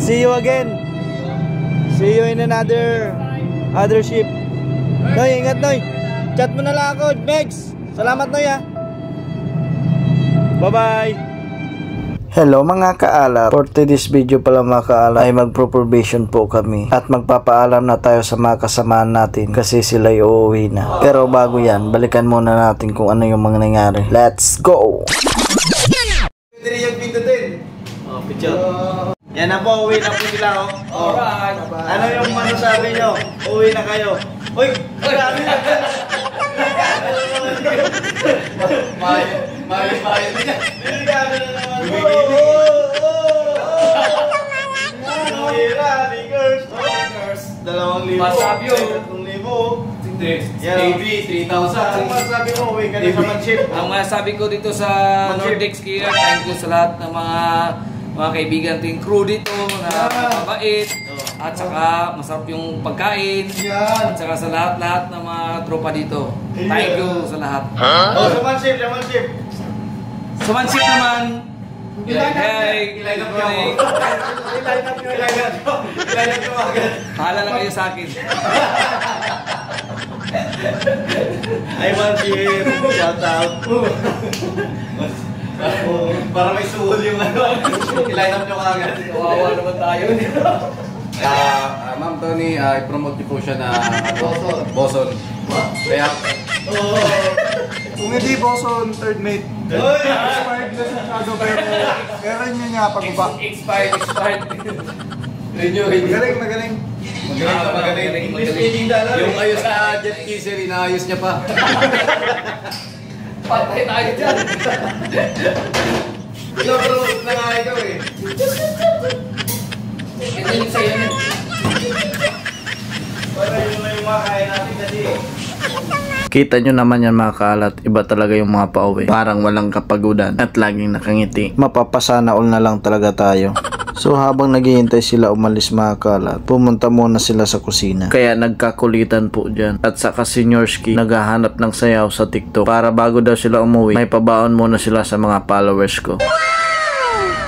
See you again. See you in another ship. Noy, ingat Noy. Chat mo na lang ako, Megs. Salamat Noy ha. Bye-bye. Hello mga kaalap. For today's video pala mga kaalap ay magpro-probation po kami at magpapaalam na tayo sa mga kasamahan natin kasi sila ay uuwi na. Pero bago yan, balikan muna natin kung ano yung mga nangyari. Let's go! Pwede yung pinto din. Oh, picture. Yan na po, uwi na po sila oh. Alright. Ano yung masasabi nyo? Uwi na kayo. Uy! Grabe na! Mayo niya. Grabe na naman. Masabyo 3,000. AB 3,000. Ang masasabi mo, uwi ka na sa manship. Ang masasabi ko dito sa Nordic Skier, thank you sa lahat ng mga kaibigan ting crew dito na mabait at saka masarap yung pagkain at saka sa lahat ng mga tropa dito. Thank you sa lahat. Oh, sa manship. Sa manship naman, hey, Ilag up nyo agad. pahala lang kayo sa akin. Ay, manship. Shout out. Para may suhol yung ano. Ilag up nyo agad. Kawawa naman tayo. Ma'am Tony, i-promote niyo po siya na boson. Kaya Kung hindi boson, third mate. Expired na siya pero yun niya pag-upa. Expired. Magaling. Magaling. yung ayos sa jet kisser, inaayos niya pa. Patay tayo dyan. Pinapalabot na nga ikaw eh. Ito yung sa'yo niya. Para yun na yung makain natin kasi eh. Kita nyo naman yan mga kaalat, iba talaga yung mga pauwi. Parang walang kapagudan at laging nakangiti. Mapapasana all na lang talaga tayo. So habang naghihintay sila umalis mga kaalat, pumunta muna sila sa kusina. Kaya nagkakulitan po dyan. At saka si Nyorski naghahanap ng sayaw sa TikTok. Para bago daw sila umuwi, may pabaon muna sila sa mga followers ko.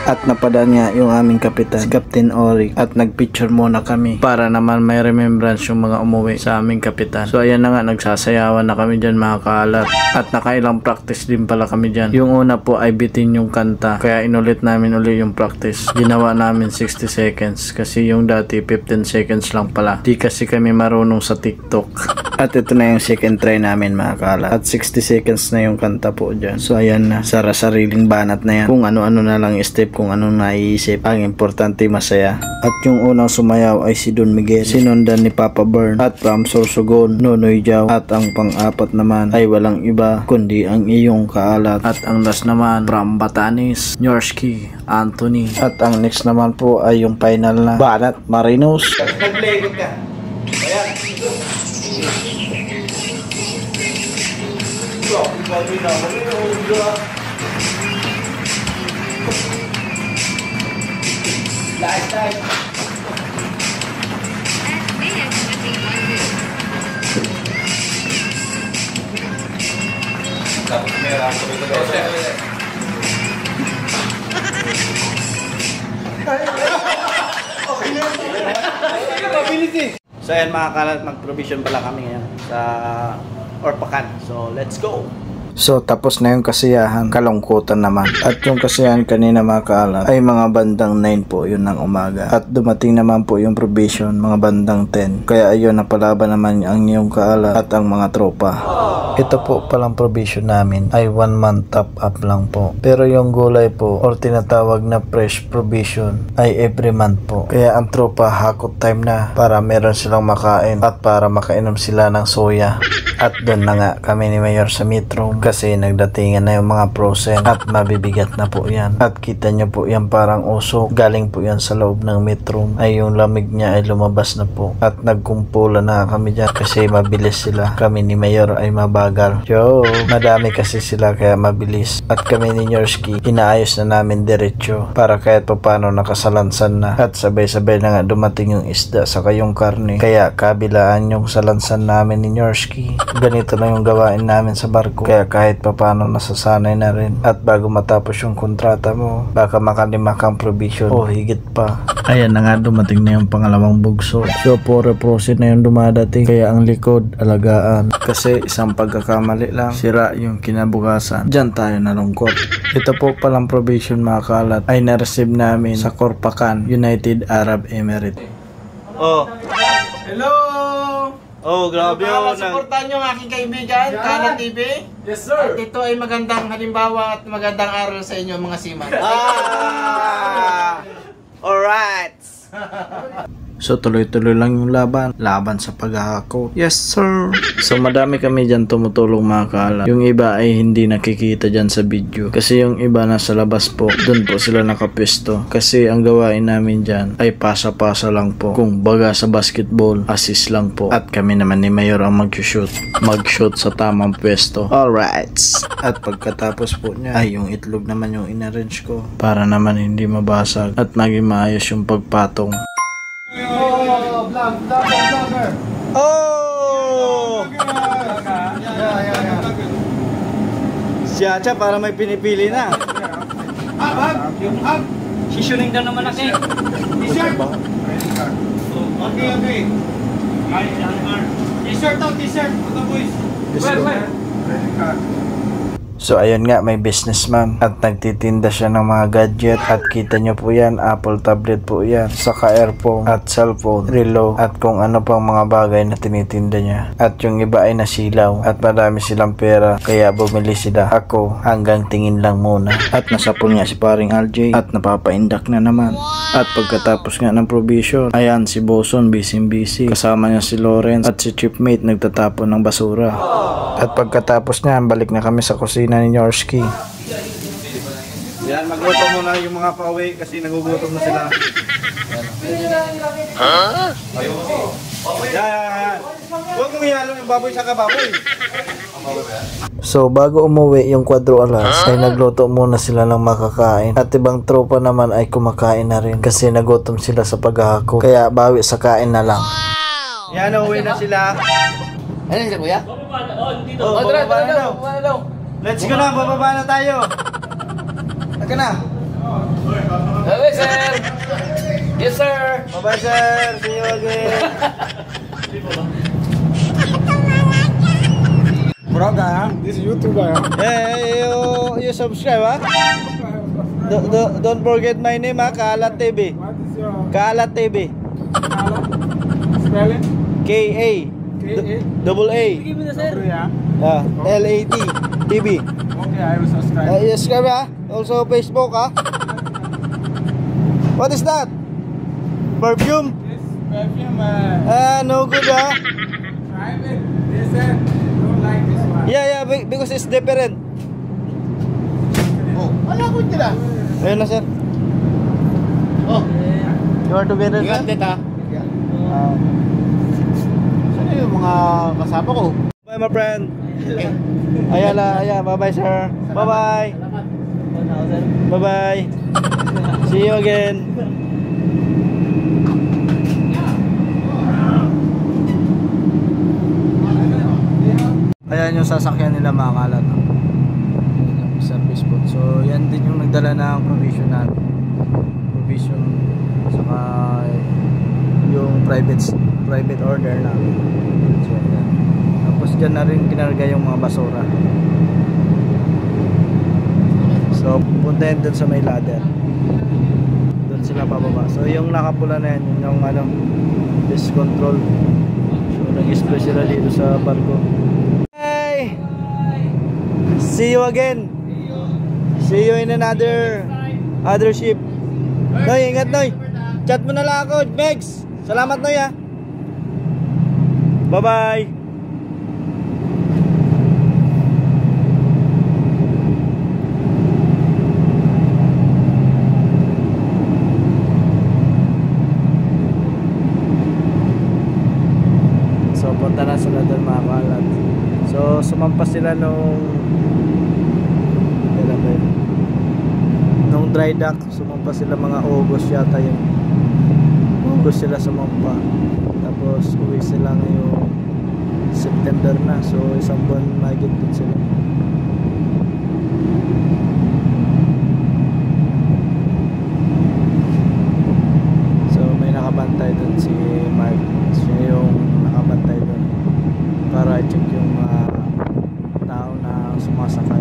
At napadaan niya yung aming kapitan, si Captain Oric, at nagpicture muna kami para naman may remembrance yung mga umuwi sa aming kapitan. So ayan na nga, nagsasayawan na kami dyan mga kaalat at nakailang practice din pala kami dyan. Yung una po ay bitin yung kanta, kaya inulit namin uli yung practice. Ginawa namin 60 seconds kasi yung dati 15 seconds lang pala. Di kasi kami marunong sa TikTok. At ito na yung second try namin mga kaalat at 60 seconds na yung kanta po dyan. So ayan na, sariling banat na yan. Kung ano-ano na lang step, kung anong naiisip, ang importante masaya. At yung unang sumayaw ay si Don Miguel, sinundan ni Papa Bern at Ram Sorsogon, Nonoy Jao, at ang pang-apat naman ay walang iba kundi ang iyong kaalat. At ang last naman from Batanes, Nyorski, Anthony. At ang next naman po ay yung final na Banat Marinos. Nag-play ka. Ayan. Live. Tapos meron ako dito. So ayan mga kalat, mag-provision pala kami ngayon sa Orpacan. So let's go! So tapos na yung kasiyahan, kalungkutan naman. At yung kasiyahan kanina mga kaalat ay mga bandang 9 po yun ng umaga. At dumating naman po yung probation mga bandang 10. Kaya ayun, napalaban naman ang iyong kaalat at ang mga tropa. Ito po palang probation namin ay 1 month top up lang po. Pero yung gulay po or tinatawag na fresh probation ay every month po. Kaya ang tropa hakot time na para meron silang makain at para makainom sila ng soya. At doon na nga kami ni Mayor sa Metro kasi nagdatingan na yung mga frozen at mabibigat na po yan. At kita nyo po yan parang usok. Galing po yan sa loob ng Metro ay yung lamig niya ay lumabas na po. At nagkumpula na kami dyan kasi mabilis sila. Kami ni Mayor ay mabagal. Yo, madami kasi sila kaya mabilis. At kami ni Nyorski inaayos na namin diretso para kahit pa paano nakasalansan na. At sabay-sabay na nga dumating yung isda saka yung karne. Kaya kabilaan yung salansan namin ni Nyorski. Ganito lang yung gawain namin sa barko. Kaya kahit pa paano nasasanay na rin. At bago matapos yung kontrata mo, baka makalima kang provision o higit pa. Ayan na nga, dumating na yung pangalawang bugso. So pure prosit na yung dumadating, kaya ang likod alagaan. Kasi isang pagkakamali lang, sira yung kinabukasan. Diyan tayo nalungkot. Ito po palang probation mga kalat ay na-receive namin sa Corpacan, United Arab Emirates. Oh, Hello! oh, grabe yun. Supportan nyo ang aking kaibigan, Kalat TV. Yes, sir! At ito ay magandang halimbawa at magandang aral sa inyo mga seaman. Alright. So tuloy-tuloy lang yung laban sa paghahako. Yes sir. So madami kami dyan tumutulong mga kalat. Yung iba ay hindi nakikita dyan sa video, kasi yung iba nasa labas po, dun po sila nakapwesto. Kasi ang gawain namin dyan ay pasa-pasa lang po. Kung baga sa basketball, assist lang po. At kami naman ni Mayor ang mag-shoot sa tamang pwesto. Alright. At pagkatapos po niya ay yung itlog naman yung inarrange ko para naman hindi mabasag at maging maayos yung pagpatong. Oh, vlogger! Oh! Siya para may pinipili na. Sisuning daw naman ako. T-shirt! Okay. T-shirt to, t-shirt! Ito boys! So ayun nga, may businessman at nagtitinda siya ng mga gadget at kita nyo po yan, Apple tablet po yan, saka earphone at cellphone, relo at kung ano pang mga bagay na tinitinda niya. At yung iba ay nasilaw at marami silang pera kaya bumili sila. Ako hanggang tingin lang muna. At nasapol nga si paring RJ at napapaindak na naman. At pagkatapos nga ng provision, ayan si Boson busy kasama niya si Lawrence at si Chipmate nagtatapon ng basura. At pagkatapos niya, balik na kami sa kusina ni Yorski. Yan, magluto muna yung mga pauwi kasi nagugutom na sila. Yan. Huwag mong ihalo yung baboy sa kababoy. So bago umuwi yung Quadro Alas ay nagluto muna sila ng makakain. At ibang tropa naman ay kumakain na rin kasi nagutom sila sa paghahako. Kaya bawi sa kain na lang. Yan, uwi na sila. Ano yung kuya? Oh, bababa na daw. Let's go na, bababa na tayo. Taka na. Hello, sir. Yes, sir. Bye-bye, sir. See you again. Vlog ha? This is YouTube ha? Hey, you subscribe ha? Don't forget my name ha, Kalat TV. What is your Kalat TV. spelling? K-A double A Yeah. L-A-T TV. Okay, I will subscribe. You subscribe ha? Also Facebook ha? What is that? Perfume? This perfume, No good ha? try it. They said, don't like this one. Yeah, because it's different. Wala ko nila. Ayun na sir. Oh, You are together ingat sir? dito. Saan yung mga kasama ko? Bye my friend. Ayan, bye-bye sir. Bye-bye. Bye-bye. See you again. Ayan yung sasakyan nila mga kalat. Yung service boat. So yan din yung nagdala ng provision natin. Provision saka yung private order namin. So yan. Tapos dyan na rin kinarga yung mga basura. So puntahin dun sa may ladder. Dun sila pababa. So yung nakapula na yan, yung disk control. So nag-spray sila dito sa barko. Hey! See you again. See you in another ship. Noy, ingat Noy. Chat mo na lang ako, Megs. Salamat Noy ha. Bye-bye. So punta na sila doon mga kalat. So sumampas sila nung dry dock, sumampas sila mga August yata yun. August sila sumampa. Tapos uwi sila ngayong September na. So isang buwan mahigit din sila. masakay.